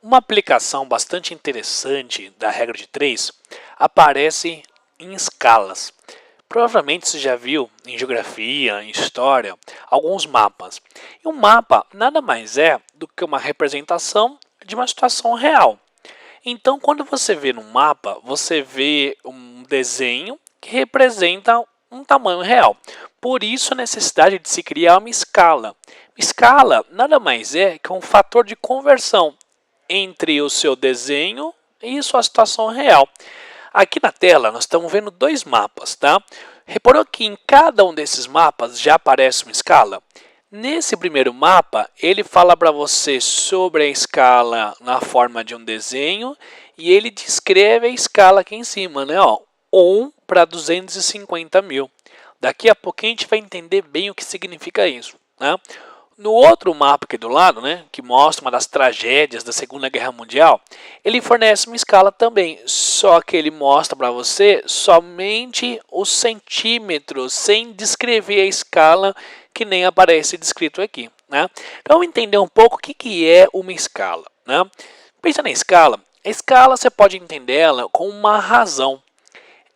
Uma aplicação bastante interessante da regra de 3 aparece em escalas. Provavelmente você já viu em geografia, em história, alguns mapas. E um mapa nada mais é do que uma representação de uma situação real. Então, quando você vê no mapa, você vê um desenho que representa um tamanho real. Por isso a necessidade de se criar uma escala. Escala nada mais é que um fator de conversão entre o seu desenho e sua situação real. Aqui na tela nós estamos vendo dois mapas, tá? Reparou que em cada um desses mapas já aparece uma escala? Nesse primeiro mapa, ele fala para você sobre a escala na forma de um desenho e ele descreve a escala aqui em cima, né? 1 para 250 mil. Daqui a pouquinho a gente vai entender bem o que significa isso, né? No outro mapa aqui do lado, né, que mostra uma das tragédias da Segunda Guerra Mundial, ele fornece uma escala também, só que ele mostra para você somente os centímetros, sem descrever a escala que nem aparece descrito aqui, né? Então, vamos entender um pouco o que é uma escala, né? Pensa na escala. A escala você pode entender ela com uma razão.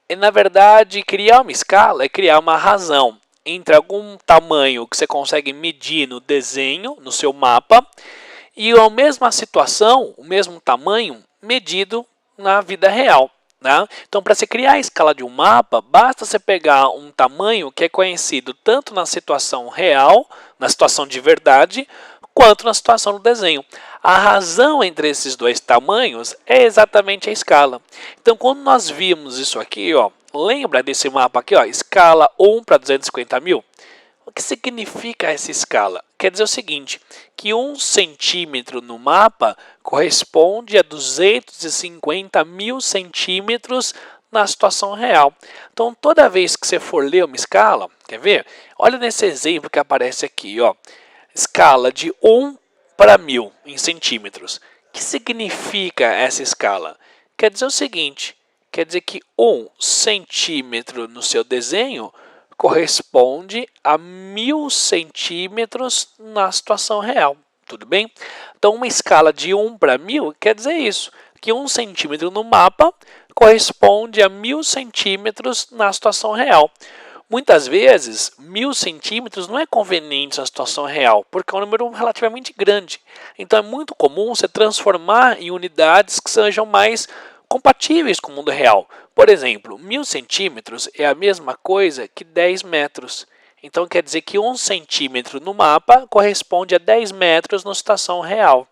E, na verdade, criar uma escala é criar uma razão entre algum tamanho que você consegue medir no desenho, no seu mapa, e a mesma situação, o mesmo tamanho, medido na vida real. Né? Então, para você criar a escala de um mapa, basta você pegar um tamanho que é conhecido tanto na situação real, na situação de verdade, quanto na situação do desenho. A razão entre esses dois tamanhos é exatamente a escala. Então, quando nós vimos isso aqui, ó, lembra desse mapa aqui, ó, escala 1 para 250 mil? O que significa essa escala? Quer dizer o seguinte, que 1 centímetro no mapa corresponde a 250 mil centímetros na situação real. Então, toda vez que você for ler uma escala, quer ver? Olha nesse exemplo que aparece aqui, ó, escala de 1 para 1000 em centímetros. O que significa essa escala? Quer dizer o seguinte, quer dizer que 1 centímetro no seu desenho corresponde a 1000 centímetros na situação real. Tudo bem? Então, uma escala de 1 para 1000 quer dizer isso, que 1 centímetro no mapa corresponde a 1000 centímetros na situação real. Muitas vezes, 1000 centímetros não é conveniente na situação real, porque é um número relativamente grande. Então, é muito comum você transformar em unidades que sejam mais compatíveis com o mundo real. Por exemplo, 1000 centímetros é a mesma coisa que 10 metros. Então, quer dizer que 1 centímetro no mapa corresponde a 10 metros na situação real.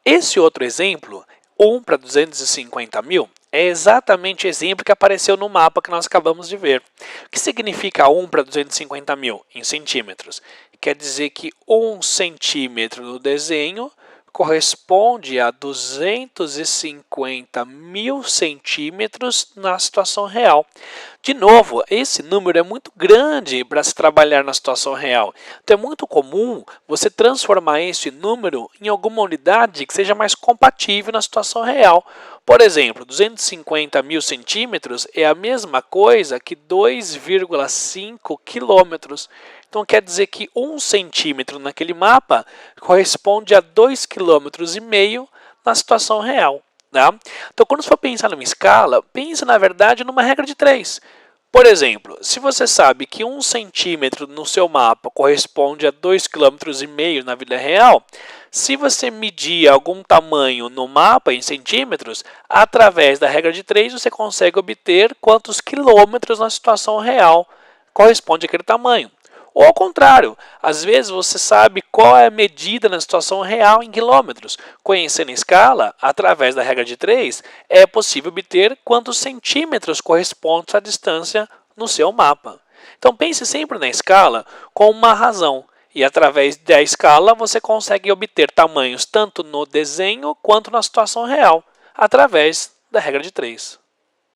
Esse outro exemplo, 1 para 250 mil, é exatamente o exemplo que apareceu no mapa que nós acabamos de ver. O que significa 1 para 250 mil em centímetros? Quer dizer que 1 centímetro no desenho corresponde a 250 mil centímetros na situação real. De novo, esse número é muito grande para se trabalhar na situação real. Então é muito comum você transformar esse número em alguma unidade que seja mais compatível na situação real. Por exemplo, 250 mil centímetros é a mesma coisa que 2,5 quilômetros. Então quer dizer que 1 centímetro naquele mapa corresponde a 2,5 km na situação real. Tá? Então quando você for pensar numa escala, pense na verdade numa regra de 3. Por exemplo, se você sabe que 1 centímetro no seu mapa corresponde a 2,5 km na vida real, se você medir algum tamanho no mapa em centímetros, através da regra de 3 você consegue obter quantos quilômetros na situação real corresponde àquele tamanho. Ou ao contrário, às vezes você sabe qual é a medida na situação real em quilômetros. Conhecendo a escala, através da regra de 3, é possível obter quantos centímetros correspondem à distância no seu mapa. Então pense sempre na escala com uma razão. E através da escala você consegue obter tamanhos tanto no desenho quanto na situação real, através da regra de 3.